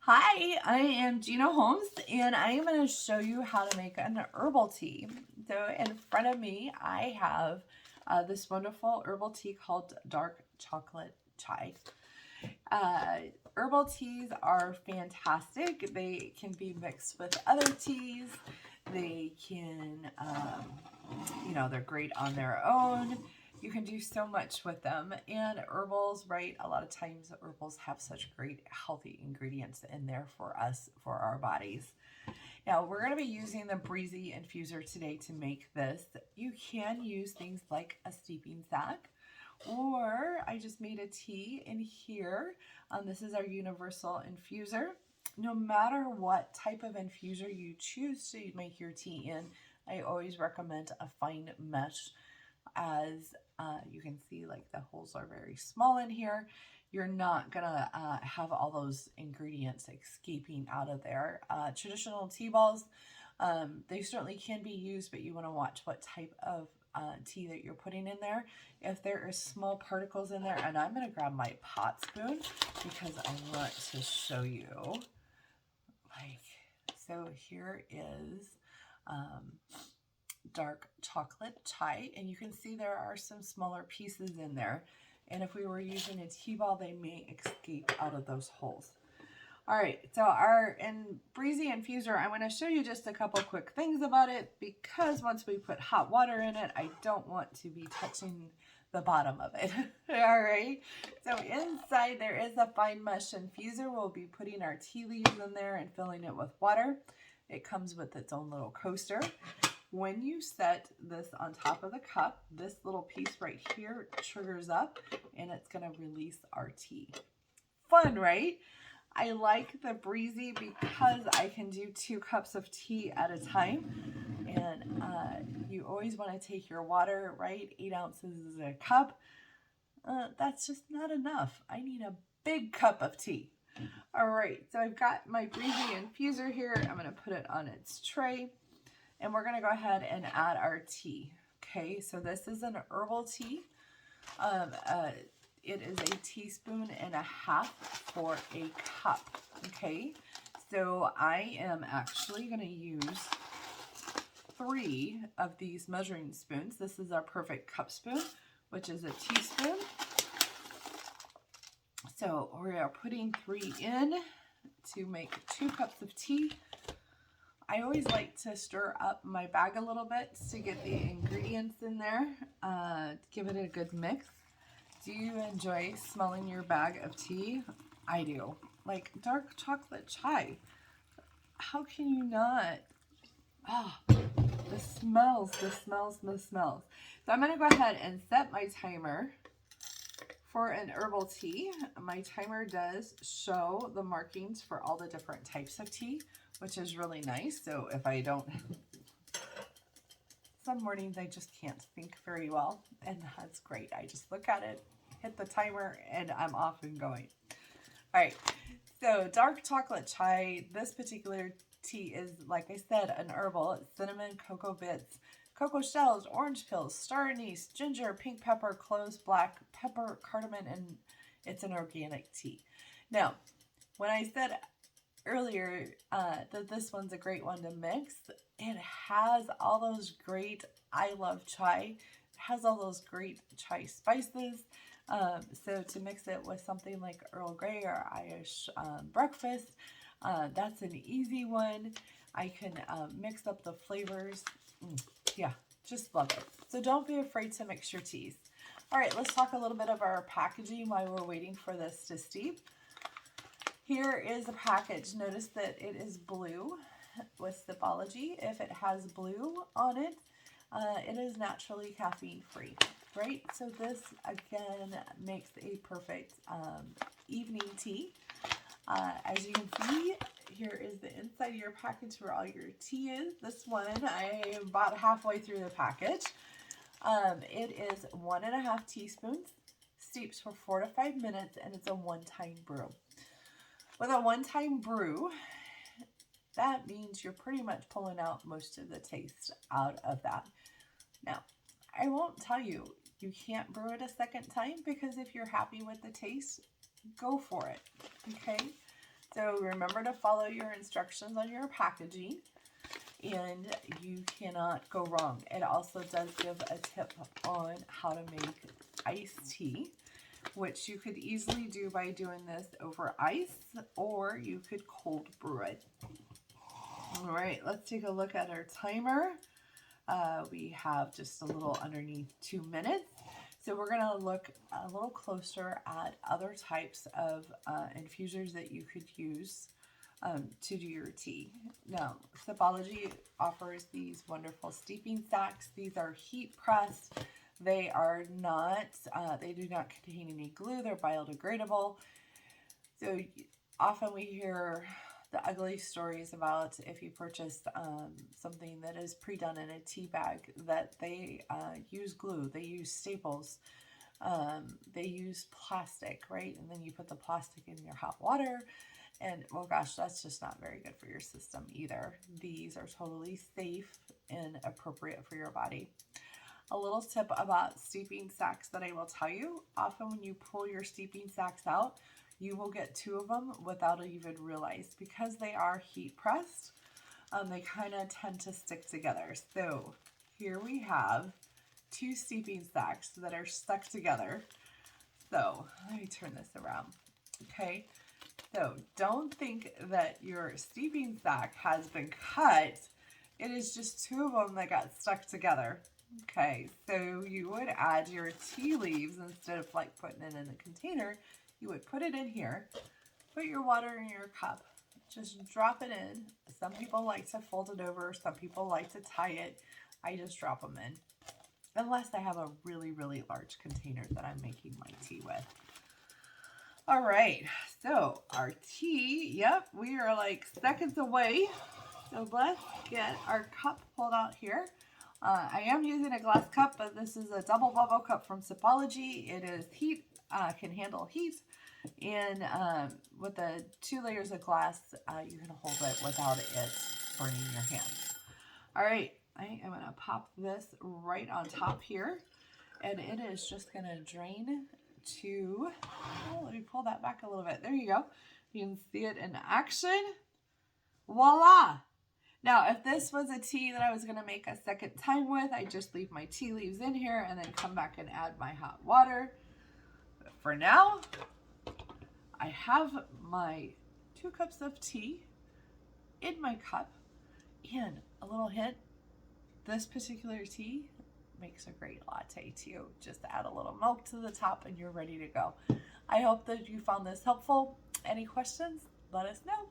Hi, I am Gina Holmes, and I am going to show you how to make an herbal tea. So in front of me, I have this wonderful herbal tea called dark chocolate chai. Uh, Herbal teas are fantastic. They can be mixed with other teas. They can, they're great on their own. You can do so much with them. And herbals, right? A lot of times herbals have such great healthy ingredients in there for us, for our bodies. Now, we're going to be using the Breezy Infuser today to make this. You can use things like a steeping sack, or I just made a tea in here. This is our universal infuser. No matter what type of infuser you choose to make your tea in, I always recommend a fine mesh, as you can see, like the holes are very small in here. You're not gonna have all those ingredients escaping out of there. Traditional tea balls, they certainly can be used, but you want to watch what type of tea that you're putting in there. If there are small particles in there, and I'm going to grab my pot spoon because I want to show you. So here is dark chocolate chai, and you can see there are some smaller pieces in there. And if we were using a tea ball, they may escape out of those holes. All right, so our Breezy Infuser, I'm going to show you just a couple quick things about it, because once we put hot water in it, I don't want to be touching the bottom of it. All right, so inside there is a fine mesh infuser. We'll be putting our tea leaves in there and filling it with water. It comes with its own little coaster. When you set this on top of the cup, this little piece right here triggers up, and it's going to release our tea. Fun, right? I like the Breezy because I can do 2 cups of tea at a time. And you always want to take your water, right? 8 ounces is a cup. That's just not enough. I need a big cup of tea. All right, so I've got my Breezy infuser here. I'm going to put it on its tray. And we're going to go ahead and add our tea. Okay, so this is an herbal tea. It is a teaspoon and a half for a cup. Okay, so I am actually going to use 3 of these measuring spoons. This is our perfect cup spoon, which is a teaspoon. So we are putting 3 in to make 2 cups of tea. I always like to stir up my bag a little bit to get the ingredients in there, give it a good mix. Do you enjoy smelling your bag of tea? I do. Like dark chocolate chai. How can you not? Oh, the smells, the smells, the smells. So I'm going to go ahead and set my timer for an herbal tea. My timer does show the markings for all the different types of tea, which is really nice. So if I don't, some mornings I just can't think very well, and that's great. I just look at it, hit the timer, and I'm off and going. All right, so dark chocolate chai, this particular tea is, like I said, an herbal. It's cinnamon, cocoa bits, cocoa shells, orange pills, star anise, ginger, pink pepper, cloves, black pepper, cardamom, and it's an organic tea. Now, when I said earlier that this one's a great one to mix, it has all those great, I love chai, it has all those great chai spices. So to mix it with something like Earl Grey or Irish breakfast, that's an easy one. I can mix up the flavors. Yeah, just love it. So don't be afraid to mix your teas. All right, let's talk a little bit of our packaging while we're waiting for this to steep. Here is a package. Notice that it is blue with Sipology. If it has blue on it, it is naturally caffeine free, right? So this again makes a perfect evening tea. As you can see, here is the inside of your package where all your tea is. This one, I am about halfway through the package. It is 1.5 teaspoons, steeps for 4 to 5 minutes, and it's a one-time brew. With a one-time brew, that means you're pretty much pulling out most of the taste out of that. Now, I won't tell you, you can't brew it a second time, because if you're happy with the taste, go for it, okay? So remember to follow your instructions on your packaging, and you cannot go wrong. It also does give a tip on how to make iced tea, which you could easily do by doing this over ice, or you could cold brew it. All right, let's take a look at our timer. We have just a little underneath 2 minutes. So we're going to look a little closer at other types of infusers that you could use to do your tea. Now, Sipology offers these wonderful steeping sacks. These are heat pressed. They are not, they do not contain any glue. They're biodegradable. So often we hear the ugly stories about if you purchase something that is pre-done in a tea bag, that they use glue, they use staples, they use plastic, right? And then you put the plastic in your hot water, and well, gosh, that's just not very good for your system either. These are totally safe and appropriate for your body. A little tip about steeping sacks that I will tell you: often when you pull your steeping sacks out, you will get 2 of them without even realize, because they are heat pressed. They kind of tend to stick together. So here we have 2 steeping sacks that are stuck together. So let me turn this around. Okay, so don't think that your steeping sack has been cut. It is just 2 of them that got stuck together. Okay, so you would add your tea leaves instead of like putting it in a container. You would put it in here, put your water in your cup, just drop it in. Some people like to fold it over, some people like to tie it. I just drop them in, unless I have a really, really large container that I'm making my tea with. All right, so our tea, yep, we are like seconds away. So let's get our cup pulled out here. I am using a glass cup, but this is a double bubble cup from Sipology. It is heat, can handle heat. And with the 2 layers of glass, you can hold it without it burning your hands. All right, I am going to pop this right on top here, and it is just going to drain to, oh, let me pull that back a little bit. There you go. You can see it in action. Voila! Now, if this was a tea that I was going to make a second time with, I just leave my tea leaves in here and then come back and add my hot water. But for now, I have my 2 cups of tea in my cup, and a little hint, this particular tea makes a great latte too. Just add a little milk to the top and you're ready to go. I hope that you found this helpful. Any questions? Let us know.